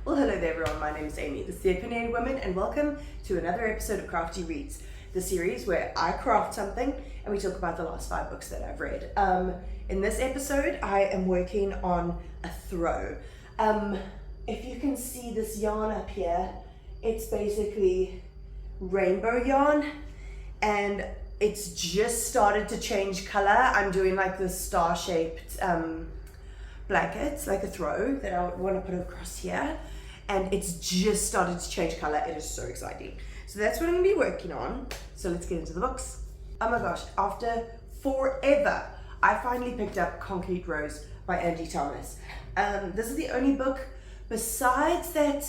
Well, hello there everyone, my name is Amy, this is the Opinionated Woman, and welcome to another episode of Crafty Reads, the series where I craft something and we talk about the last 5 books that I've read. In this episode, I am working on a throw. If you can see this yarn up here, it's basically rainbow yarn, and it's just started to change color. I'm doing like this star-shaped blankets, like a throw that I want to put across here, and it's just started to change color. It is so exciting. So that's what I'm going to be working on. So let's get into the books. Oh my gosh, after forever, I finally picked up Concrete Rose by Angie Thomas. This is the only book besides that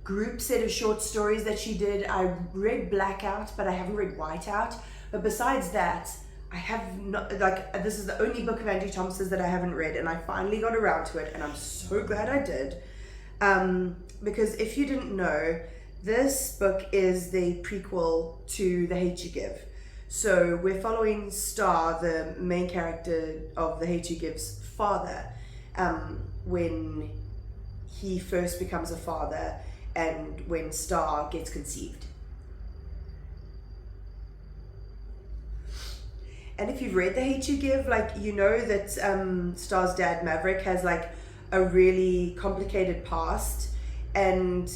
group set of short stories that she did. I read Blackout, but I haven't read Whiteout. But besides that, I have not, this is the only book of Angie Thomas's that I haven't read, and I finally got around to it, and I'm so glad I did. Because if you didn't know, this book is the prequel to The Hate You Give. So we're following Star, the main character of The Hate You Give's father, when he first becomes a father and when Star gets conceived. And if you've read The Hate You Give, you know that Star's dad, Maverick, has a really complicated past, and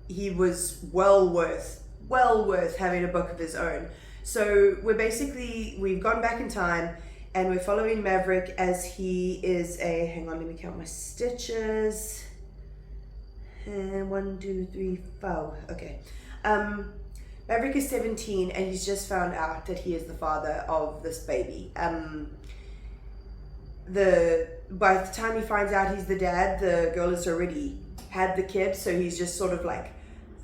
he was well worth having a book of his own. So we've gone back in time, and we're following Maverick as he is hang on, let me count my stitches. And 1, 2, 3, 4, okay. Maverick is 17, and he's just found out that he is the father of this baby. By the time he finds out he's the dad, the girl has already had the kid, so he's just sort of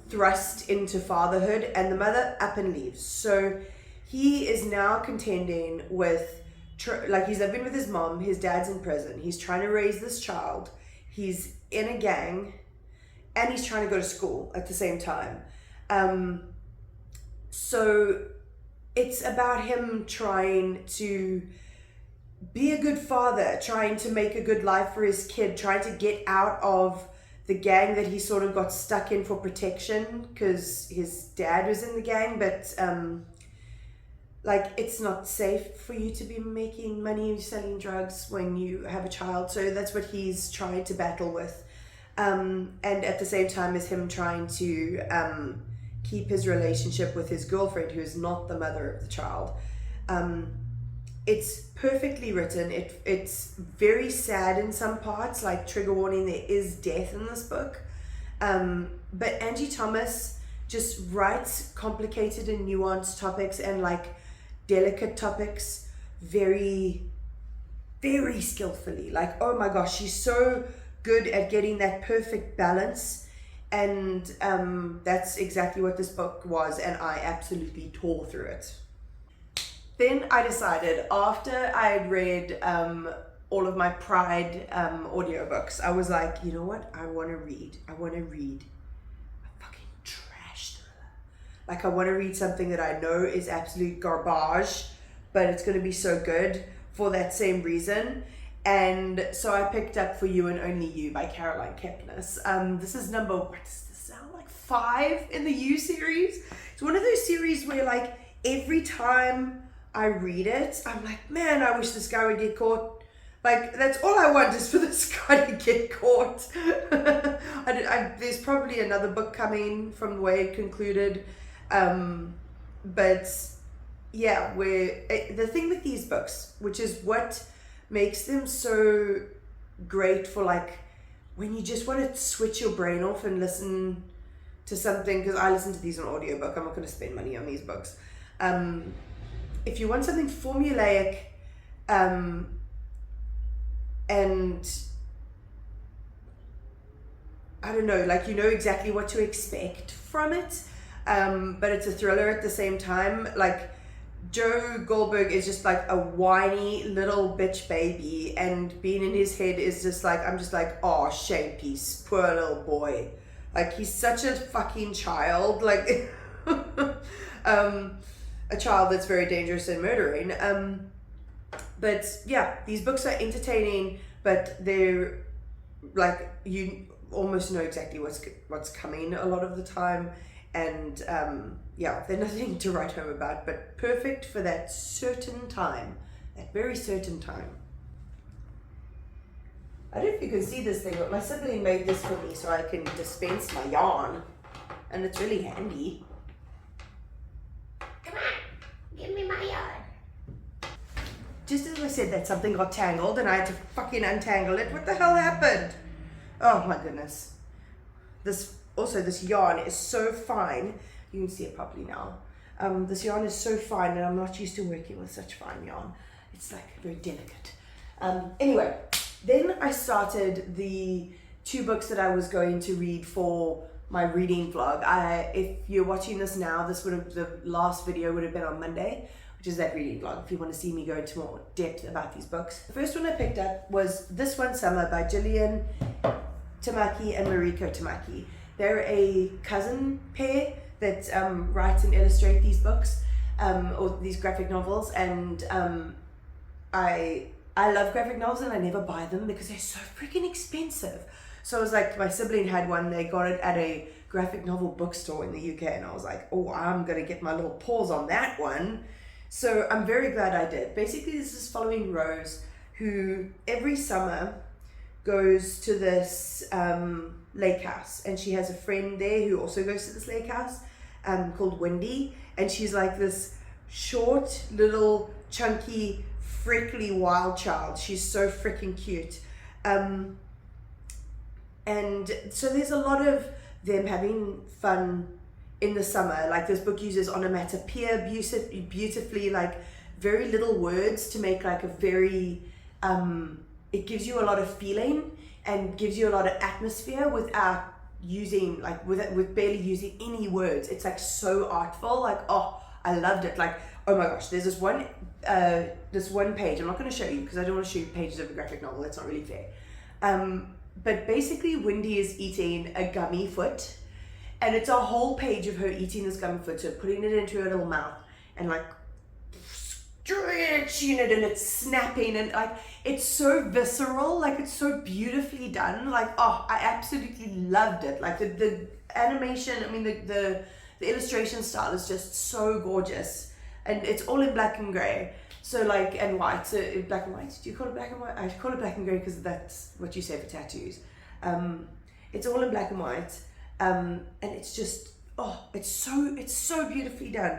thrust into fatherhood, and the mother up and leaves. So he is now contending with, he's living with his mom, his dad's in prison, he's trying to raise this child, he's in a gang, and he's trying to go to school at the same time. So it's about him trying to be a good father, trying to make a good life for his kid, trying to get out of the gang that he sort of got stuck in for protection because his dad was in the gang, but it's not safe for you to be making money selling drugs when you have a child. So that's what he's trying to battle with. And at the same time as him trying to keep his relationship with his girlfriend, who is not the mother of the child. It's perfectly written. It's very sad in some parts, trigger warning, there is death in this book. But Angie Thomas just writes complicated and nuanced topics and delicate topics very, very skillfully. Oh my gosh, she's so good at getting that perfect balance. And that's exactly what this book was, and I absolutely tore through it. Then I decided, after I had read all of my Pride audiobooks, I was like, you know what, I want to read a fucking trash thriller. I want to read something that I know is absolute garbage, but it's going to be so good for that same reason. And so I picked up For You and Only You by Caroline Kepnes. This is number, what does this sound like, 5 in the You series? It's one of those series where every time I read it, I'm like, man, I wish this guy would get caught. That's all I want, is for this guy to get caught. There's probably another book coming from the way it concluded. But yeah, the thing with these books, which is what makes them so great for when you just want to switch your brain off and listen to something, because I listen to these on audiobook. I'm not going to spend money on these books. If you want something formulaic and I don't know, you know exactly what to expect from it, but it's a thriller at the same time. Joe Goldberg is just a whiny little bitch baby, and being in his head is just I'm just oh, shame piece, poor little boy. He's such a fucking child, a child that's very dangerous and murdering. But yeah, these books are entertaining, but they're like you almost know exactly what's coming a lot of the time, and yeah, there's nothing to write home about, but perfect for that certain time, that very certain time. I don't know if you can see this thing, but my sibling made this for me so I can dispense my yarn, and it's really handy. Come on, give me my yarn. Just as I said that, something got tangled and I had to fucking untangle it. What the hell happened? Oh my goodness. This yarn is so fine. You can see it properly now. This yarn is so fine, and I'm not used to working with such fine yarn. It's like very delicate. Anyway, then I started the 2 books that I was going to read for my reading vlog. If you're watching this now, the last video would have been on Monday, which is that reading vlog, if you want to see me go into more depth about these books. The first one I picked up was This One Summer by Jillian Tamaki and Mariko Tamaki. They're a cousin pair that write and illustrate these books, or these graphic novels, and I love graphic novels and I never buy them because they're so freaking expensive. So I was like, my sibling had one, they got it at a graphic novel bookstore in the UK, and I was like, oh, I'm gonna get my little paws on that one. So I'm very glad I did. Basically, this is following Rose, who every summer goes to this lake house, and she has a friend there who also goes to this lake house called Wendy, and she's like this short, little, chunky, freckly wild child. She's so freaking cute. And so there's a lot of them having fun in the summer. Like, this book uses onomatopoeia beautifully, like very little words to make like a very, it gives you a lot of feeling and gives you a lot of atmosphere without using, like with barely using any words. It's like so artful, like, oh, I loved it. Like, oh my gosh, there's this one page, I'm not going to show you because I don't want to show you pages of a graphic novel, that's not really fair. But basically Wendy is eating a gummy foot, and it's a whole page of her eating this gummy foot, so putting it into her little mouth and like stretching it, and it's snapping, and like it's so visceral, like it's so beautifully done. Like, oh, I absolutely loved it. Like the animation, I mean the illustration style is just so gorgeous, and it's all in black and gray. So like, and white, so black and white. Do you call it black and white? I call it black and gray because that's what you say for tattoos. It's all in black and white, and it's just, oh, it's so beautifully done.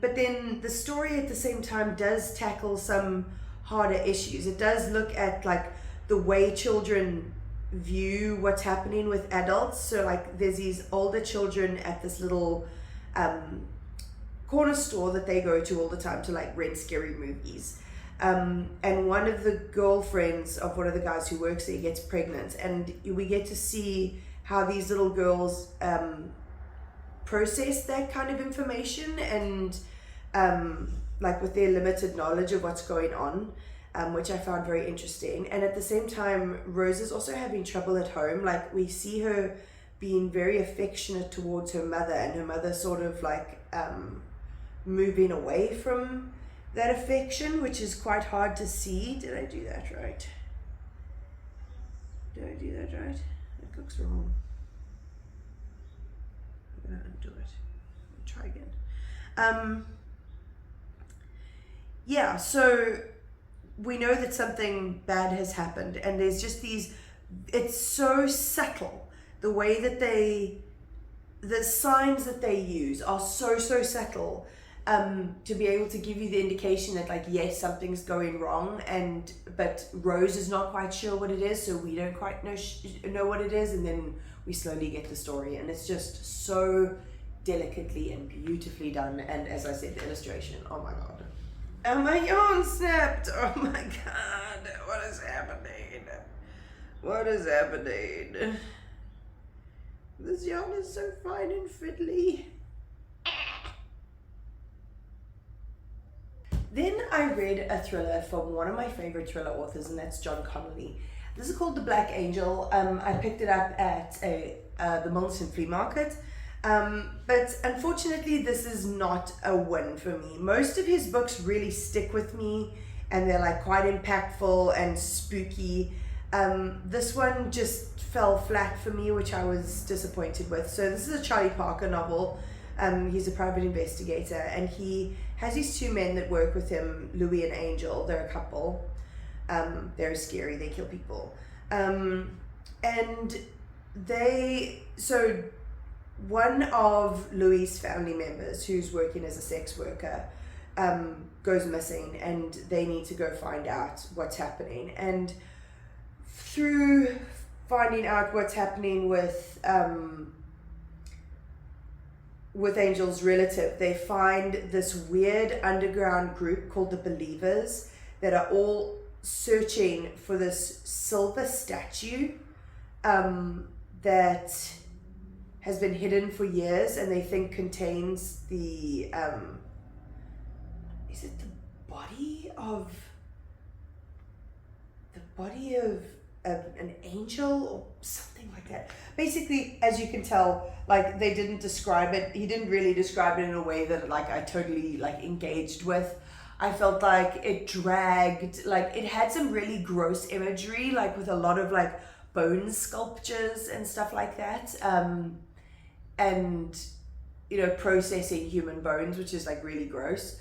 But then the story at the same time does tackle some harder issues. It does look at like the way children view what's happening with adults. So like, there's these older children at this little corner store that they go to all the time to like rent scary movies, and one of the girlfriends of one of the guys who works there gets pregnant, and we get to see how these little girls process that kind of information, and like with their limited knowledge of what's going on, which I found very interesting. And at the same time, Rose is also having trouble at home. Like, we see her being very affectionate towards her mother, and her mother sort of like moving away from that affection, which is quite hard to see. Did I do that right? Did I do that right? It looks wrong. I'm gonna undo it. Try again. Yeah, so we know that something bad has happened, and there's just these, it's so subtle, the way that the signs that they use are so subtle, to be able to give you the indication that like, yes, something's going wrong, but Rose is not quite sure what it is, so we don't quite know what it is, and then we slowly get the story, and it's just so delicately and beautifully done. And as I said, the illustration, oh my god. Oh, my yarn snapped. Oh my god, what is happening? What is happening? This yarn is so fine and fiddly. Then I read a thriller from one of my favorite thriller authors, and that's Connolly. This is called The Black Angel. I picked it up at the Milton Flea Market. But unfortunately, this is not a win for me. Most of his books really stick with me, and they're like quite impactful and spooky. This one just fell flat for me, which I was disappointed with. So this is a Charlie Parker novel. He's a private investigator, and he has these two men that work with him, Louis and Angel. They're a couple. They're scary. They kill people. And so one of Louis' family members, who's working as a sex worker, goes missing, and they need to go find out what's happening. And through finding out what's happening with Angel's relative, they find this weird underground group called the Believers that are all searching for this silver statue that has been hidden for years, and they think contains the is it the body of an angel or something like that. Basically, as you can tell, like, they didn't describe it. He didn't really describe it in a way that like I totally like engaged with. I felt like it dragged, like it had some really gross imagery, like with a lot of like bone sculptures and stuff like that. And you know, processing human bones, which is like really gross.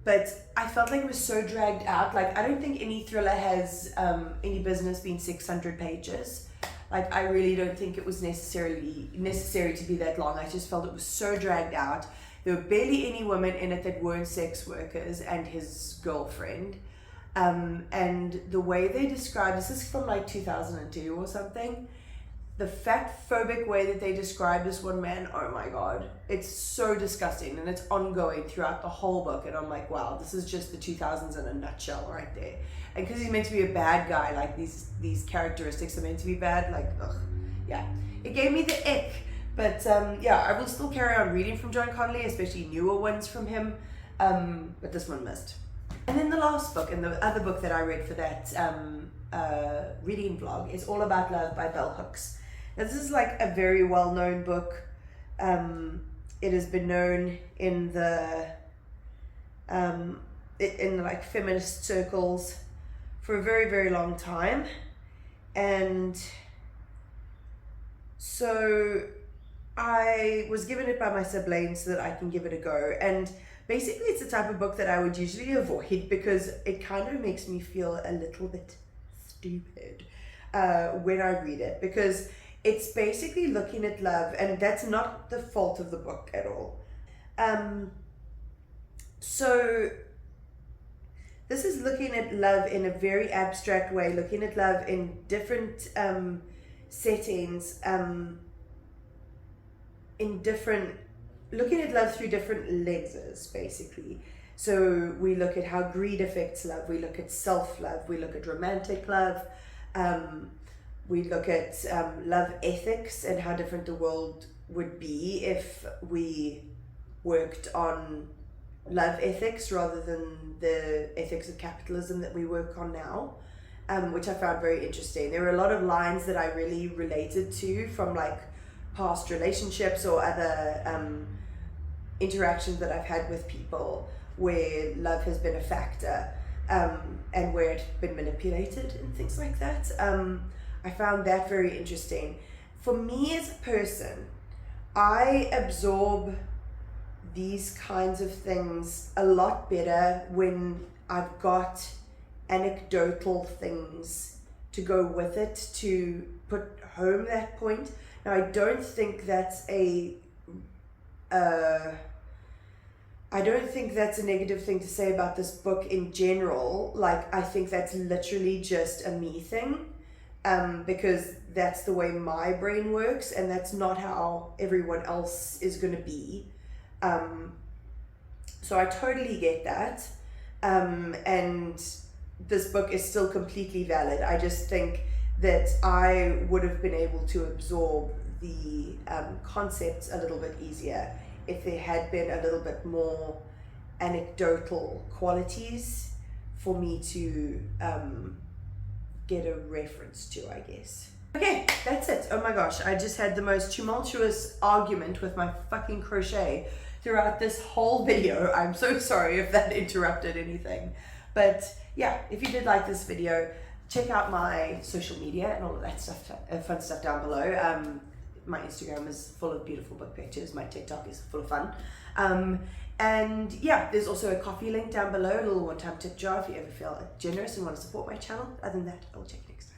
But I felt like it was so dragged out. Like, I don't think any thriller has any business being 600 pages. Like, I really don't think it was necessary to be that long. I just felt it was so dragged out. There were barely any women in it that weren't sex workers and his girlfriend. And the way they describe, this is from like 2002 or something, the fat-phobic way that they describe this one man, oh my god, it's so disgusting, and it's ongoing throughout the whole book, and I'm like, wow, this is just the 2000s in a nutshell right there. And because he's meant to be a bad guy, like these characteristics are meant to be bad, like, ugh, yeah. It gave me the ick, but yeah, I will still carry on reading from John Connolly, especially newer ones from him, but this one missed. And then the last book, and the other book that I read for that reading vlog, is All About Love by Bell Hooks. Now, this is like a very well-known book. It has been known in the like feminist circles for a very, very long time. And so I was given it by my siblings so that I can give it a go. And basically it's the type of book that I would usually avoid because it kind of makes me feel a little bit stupid when I read it, because it's basically looking at love, and that's not the fault of the book at all. So this is looking at love in a very abstract way, looking at love in different settings, looking at love through different lenses, basically. So we look at how greed affects love, we look at self-love, we look at romantic love, we look at love ethics and how different the world would be if we worked on love ethics rather than the ethics of capitalism that we work on now, which I found very interesting. There were a lot of lines that I really related to from like past relationships or other interactions that I've had with people where love has been a factor, and where it's been manipulated and things like that. I found that very interesting. For me as a person, I absorb these kinds of things a lot better when I've got anecdotal things to go with it to put home that point. Now, I don't think that's a negative thing to say about this book in general. Like, I think that's literally just a me thing. Because that's the way my brain works, and that's not how everyone else is going to be. So I totally get that. And this book is still completely valid. I just think that I would have been able to absorb the concepts a little bit easier if there had been a little bit more anecdotal qualities for me to get a reference to, I guess. Okay, that's it. Oh my gosh, I just had the most tumultuous argument with my fucking crochet throughout this whole video. I'm so sorry if that interrupted anything. But yeah, if you did like this video, check out my social media and all of that stuff, fun stuff down below. My Instagram is full of beautiful book pictures. My TikTok is full of fun. And yeah, there's also a Kofi link down below, a little one-time tip jar if you ever feel generous and want to support my channel. Other than that, I'll check you next time.